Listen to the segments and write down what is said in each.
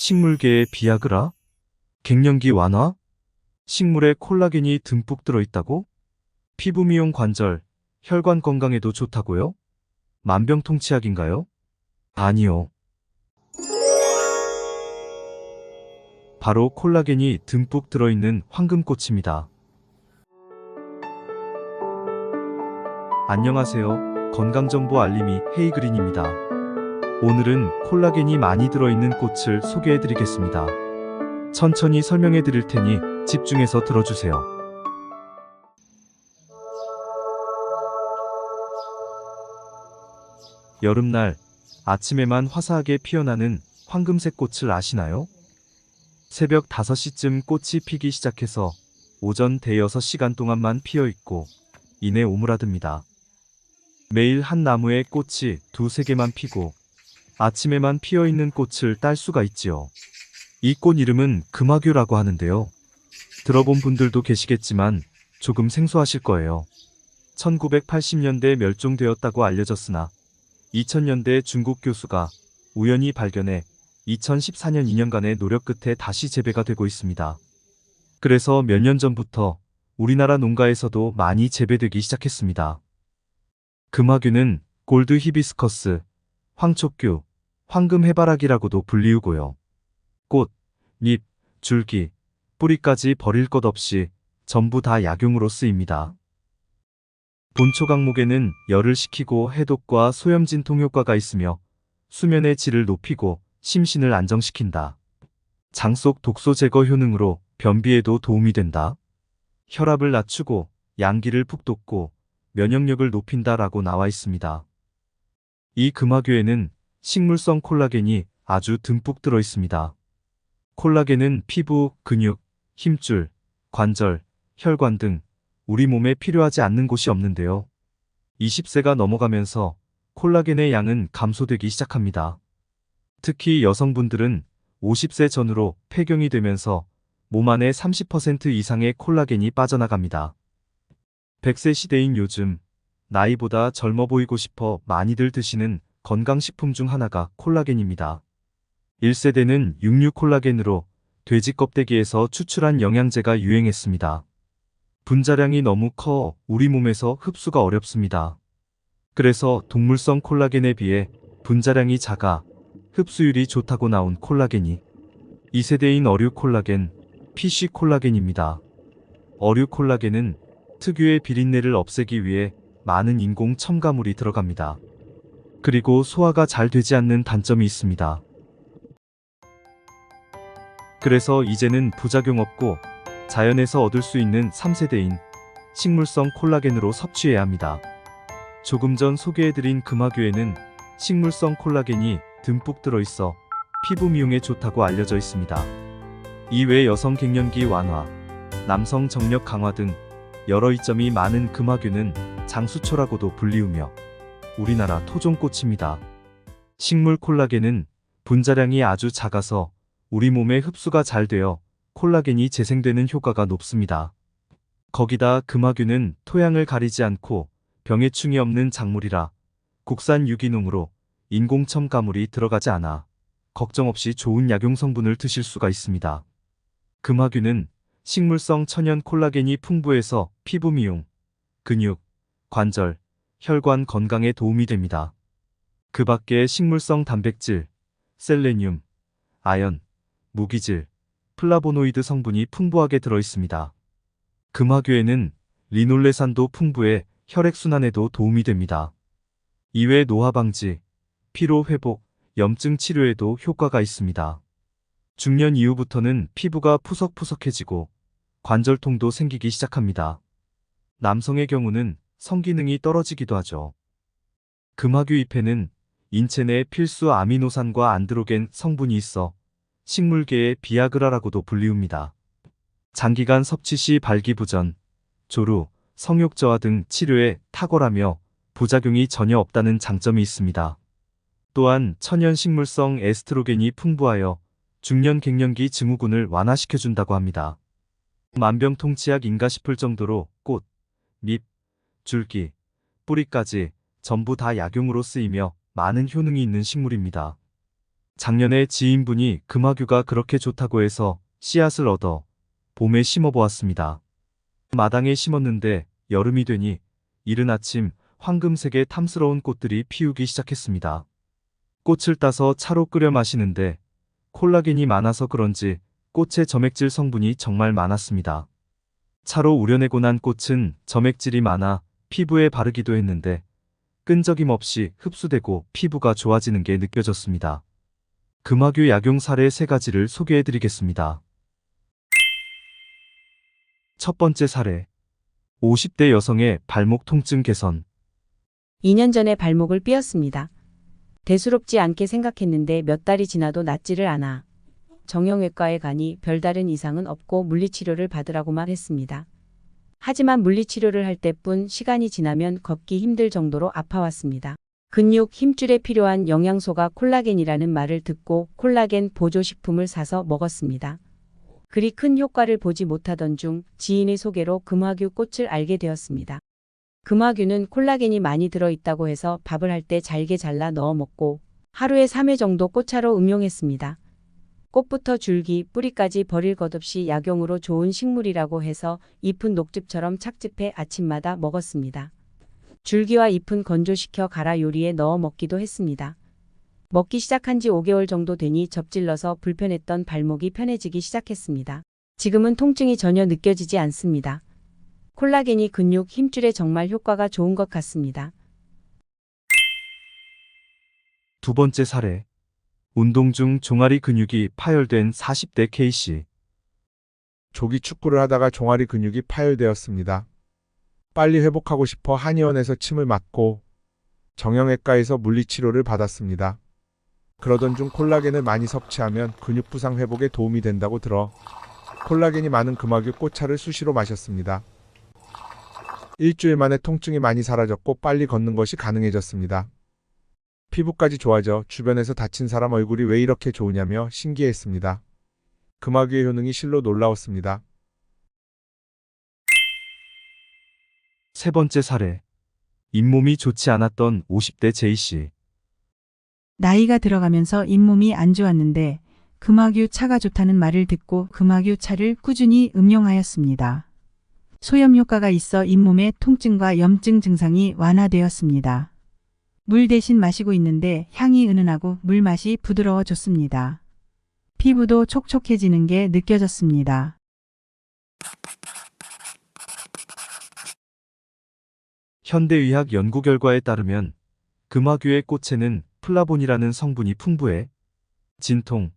식물계의 비아그라? 갱년기 완화? 식물에 콜라겐이 듬뿍 들어있다고? 피부 미용 관절, 혈관 건강에도 좋다고요? 만병통치약인가요? 아니요. 바로 콜라겐이 듬뿍 들어있는 황금꽃입니다. 안녕하세요. 건강정보 알림이 헤이그린입니다. 오늘은 콜라겐이 많이 들어있는 꽃을 소개해드리겠습니다. 천천히 설명해드릴 테니 집중해서 들어주세요. 여름날 아침에만 화사하게 피어나는 황금색 꽃을 아시나요? 새벽 5시쯤 꽃이 피기 시작해서 오전 대여섯 시간 동안만 피어있고 이내 오므라듭니다. 매일 한 나무에 꽃이 2~3개만 피고 아침에만 피어있는 꽃을 딸 수가 있지요. 이 꽃 이름은 금화교라고 하는데요. 들어본 분들도 계시겠지만 조금 생소하실 거예요. 1980년대에 멸종되었다고 알려졌으나 2000년대 중국 교수가 우연히 발견해 2014년 2년간의 노력 끝에 다시 재배가 되고 있습니다. 그래서 몇 년 전부터 우리나라 농가에서도 많이 재배되기 시작했습니다. 금화교는 골드 히비스커스, 황촉교, 황금 해바라기라고도 불리우고요. 꽃, 잎, 줄기, 뿌리까지 버릴 것 없이 전부 다 약용으로 쓰입니다. 본초 강목에는 열을 식히고 해독과 소염진통 효과가 있으며 수면의 질을 높이고 심신을 안정시킨다. 장 속 독소 제거 효능으로 변비에도 도움이 된다. 혈압을 낮추고 양기를 푹 돋고 면역력을 높인다라고 나와 있습니다. 이 금화교에는 식물성 콜라겐이 아주 듬뿍 들어 있습니다. 콜라겐은 피부, 근육, 힘줄, 관절, 혈관 등 우리 몸에 필요하지 않는 곳이 없는데요. 20세가 넘어가면서 콜라겐의 양은 감소되기 시작합니다. 특히 여성분들은 50세 전후로 폐경이 되면서 몸 안에 30% 이상의 콜라겐이 빠져나갑니다. 100세 시대인 요즘 나이보다 젊어 보이고 싶어 많이들 드시는 건강식품 중 하나가 콜라겐입니다. 1세대는 육류 콜라겐으로 돼지 껍데기에서 추출한 영양제가 유행했습니다. 분자량이 너무 커 우리 몸에서 흡수가 어렵습니다. 그래서 동물성 콜라겐에 비해 분자량이 작아 흡수율이 좋다고 나온 콜라겐이 2세대인 어류 콜라겐, PC 콜라겐입니다. 어류 콜라겐은 특유의 비린내를 없애기 위해 많은 인공 첨가물이 들어갑니다. 그리고 소화가 잘 되지 않는 단점이 있습니다. 그래서 이제는 부작용 없고 자연에서 얻을 수 있는 3세대인 식물성 콜라겐으로 섭취해야 합니다. 조금 전 소개해드린 금화교에는 식물성 콜라겐이 듬뿍 들어있어 피부 미용에 좋다고 알려져 있습니다. 이외 여성 갱년기 완화, 남성 정력 강화 등 여러 이점이 많은 금화교는 장수초라고도 불리우며 우리나라 토종꽃입니다. 식물 콜라겐은 분자량이 아주 작아서 우리 몸에 흡수가 잘 되어 콜라겐이 재생되는 효과가 높습니다. 거기다 금화교는 토양을 가리지 않고 병해충이 없는 작물이라 국산 유기농으로 인공 첨가물이 들어가지 않아 걱정 없이 좋은 약용 성분을 드실 수가 있습니다. 금화교는 식물성 천연 콜라겐이 풍부해서 피부 미용, 근육, 관절, 혈관 건강에 도움이 됩니다. 그 밖에 식물성 단백질, 셀레늄, 아연, 무기질, 플라보노이드 성분이 풍부하게 들어있습니다. 금화교에는 리놀레산도 풍부해 혈액순환에도 도움이 됩니다. 이외 노화 방지, 피로 회복, 염증 치료에도 효과가 있습니다. 중년 이후부터는 피부가 푸석푸석해지고 관절통도 생기기 시작합니다. 남성의 경우는 성기능이 떨어지기도 하죠. 금화교 잎에는 인체 내 필수 아미노산과 안드로겐 성분이 있어 식물계의 비아그라라고도 불리웁니다. 장기간 섭취 시 발기부전, 조루, 성욕 저하 등 치료에 탁월하며 부작용이 전혀 없다는 장점이 있습니다. 또한 천연 식물성 에스트로겐이 풍부하여 중년 갱년기 증후군을 완화시켜준다고 합니다. 만병통치약인가 싶을 정도로 꽃, 잎, 줄기, 뿌리까지 전부 다 약용으로 쓰이며 많은 효능이 있는 식물입니다. 작년에 지인분이 금화규가 그렇게 좋다고 해서 씨앗을 얻어 봄에 심어보았습니다. 마당에 심었는데 여름이 되니 이른 아침 황금색의 탐스러운 꽃들이 피우기 시작했습니다. 꽃을 따서 차로 끓여 마시는데 콜라겐이 많아서 그런지 꽃의 점액질 성분이 정말 많았습니다. 차로 우려내고 난 꽃은 점액질이 많아 피부에 바르기도 했는데 끈적임 없이 흡수되고 피부가 좋아지는 게 느껴졌습니다. 금화규 약용 사례 3가지를 소개해드리겠습니다. 첫 번째 사례. 50대 여성의 발목 통증 개선. 2년 전에 발목을 삐었습니다. 대수롭지 않게 생각했는데 몇 달이 지나도 낫지를 않아. 정형외과에 가니 별다른 이상은 없고 물리치료를 받으라고만 했습니다. 하지만 물리치료를 할 때뿐 시간이 지나면 걷기 힘들 정도로 아파왔습니다. 근육 힘줄에 필요한 영양소가 콜라겐이라는 말을 듣고 콜라겐 보조식품을 사서 먹었습니다. 그리 큰 효과를 보지 못하던 중 지인의 소개로 금화규 꽃을 알게 되었습니다. 금화규는 콜라겐이 많이 들어있다고 해서 밥을 할 때 잘게 잘라 넣어 먹고 하루에 3회 정도 꽃차로 음용했습니다. 꽃부터 줄기, 뿌리까지 버릴 것 없이 약용으로 좋은 식물이라고 해서 잎은 녹즙처럼 착즙해 아침마다 먹었습니다. 줄기와 잎은 건조시켜 갈아 요리에 넣어 먹기도 했습니다. 먹기 시작한 지 5개월 정도 되니 접질러서 불편했던 발목이 편해지기 시작했습니다. 지금은 통증이 전혀 느껴지지 않습니다. 콜라겐이 근육 힘줄에 정말 효과가 좋은 것 같습니다. 두 번째 사례. 운동 중 종아리 근육이 파열된 40대 K씨. 조기 축구를 하다가 종아리 근육이 파열되었습니다. 빨리 회복하고 싶어 한의원에서 침을 맞고 정형외과에서 물리치료를 받았습니다. 그러던 중 콜라겐을 많이 섭취하면 근육 부상 회복에 도움이 된다고 들어 콜라겐이 많은 금화규 꽃차를 수시로 마셨습니다. 일주일 만에 통증이 많이 사라졌고 빨리 걷는 것이 가능해졌습니다. 피부까지 좋아져 주변에서 다친 사람 얼굴이 왜 이렇게 좋으냐며 신기했습니다. 금화규의 효능이 실로 놀라웠습니다. 세 번째 사례. 잇몸이 좋지 않았던 50대 J씨. 나이가 들어가면서 잇몸이 안 좋았는데 금화규 차가 좋다는 말을 듣고 금화규 차를 꾸준히 음용하였습니다. 소염 효과가 있어 잇몸의 통증과 염증 증상이 완화되었습니다. 물 대신 마시고 있는데 향이 은은하고 물맛이 부드러워졌습니다. 피부도 촉촉해지는 게 느껴졌습니다. 현대의학 연구 결과에 따르면 금화규의 꽃에는 플라본이라는 성분이 풍부해 진통,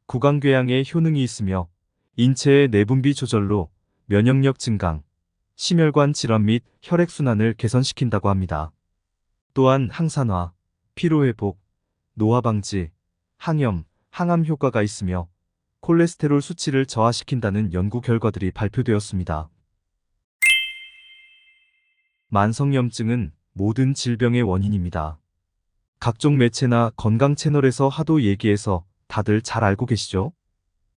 구강궤양에 효능이 있으며 인체의 내분비 조절로 면역력 증강, 심혈관 질환 및 혈액순환을 개선시킨다고 합니다. 또한 항산화, 피로회복, 노화 방지, 항염, 항암 효과가 있으며 콜레스테롤 수치를 저하시킨다는 연구 결과들이 발표되었습니다. 만성염증은 모든 질병의 원인입니다. 각종 매체나 건강 채널에서 하도 얘기해서 다들 잘 알고 계시죠?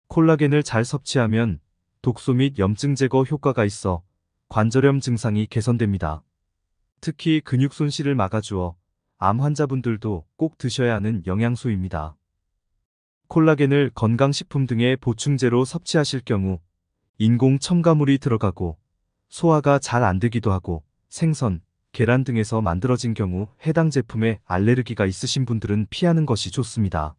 콜라겐을 잘 섭취하면 독소 및 염증 제거 효과가 있어 관절염 증상이 개선됩니다. 특히 근육 손실을 막아주어 암 환자분들도 꼭 드셔야 하는 영양소입니다. 콜라겐을 건강식품 등의 보충제로 섭취하실 경우 인공 첨가물이 들어가고 소화가 잘 안 되기도 하고 생선, 계란 등에서 만들어진 경우 해당 제품에 알레르기가 있으신 분들은 피하는 것이 좋습니다.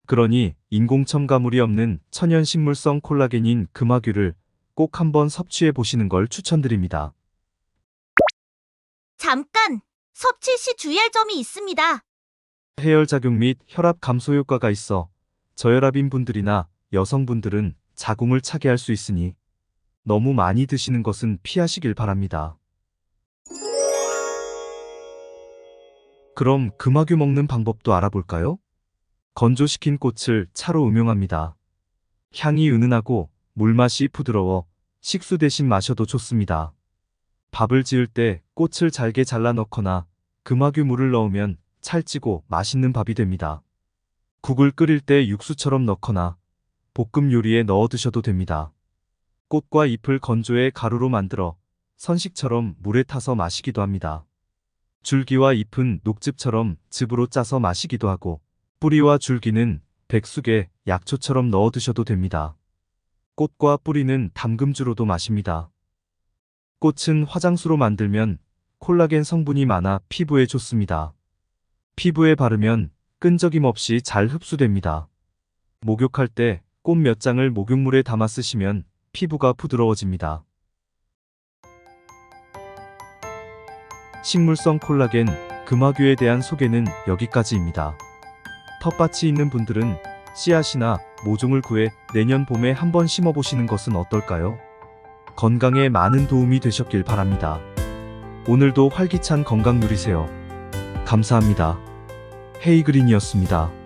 그러니 인공 첨가물이 없는 천연 식물성 콜라겐인 금화규를 꼭 한번 섭취해 보시는 걸 추천드립니다. 잠깐! 섭취 시 주의할 점이 있습니다. 해열작용 및 혈압 감소 효과가 있어 저혈압인 분들이나 여성분들은 자궁을 차게 할 수 있으니 너무 많이 드시는 것은 피하시길 바랍니다. 그럼 금화규 먹는 방법도 알아볼까요? 건조시킨 꽃을 차로 음용합니다. 향이 은은하고 물맛이 부드러워 식수 대신 마셔도 좋습니다. 밥을 지을 때 꽃을 잘게 잘라 넣거나 금화규 물을 넣으면 찰지고 맛있는 밥이 됩니다. 국을 끓일 때 육수처럼 넣거나 볶음 요리에 넣어 드셔도 됩니다. 꽃과 잎을 건조해 가루로 만들어 선식처럼 물에 타서 마시기도 합니다. 줄기와 잎은 녹즙처럼 즙으로 짜서 마시기도 하고 뿌리와 줄기는 백숙에 약초처럼 넣어 드셔도 됩니다. 꽃과 뿌리는 담금주로도 마십니다. 꽃은 화장수로 만들면 콜라겐 성분이 많아 피부에 좋습니다. 피부에 바르면 끈적임 없이 잘 흡수됩니다. 목욕할 때 꽃 몇 장을 목욕물에 담아 쓰시면 피부가 부드러워집니다. 식물성 콜라겐, 금화규에 대한 소개는 여기까지입니다. 텃밭이 있는 분들은 씨앗이나 모종을 구해 내년 봄에 한번 심어보시는 것은 어떨까요? 건강에 많은 도움이 되셨길 바랍니다. 오늘도 활기찬 건강 누리세요. 감사합니다. 헤이그린이었습니다.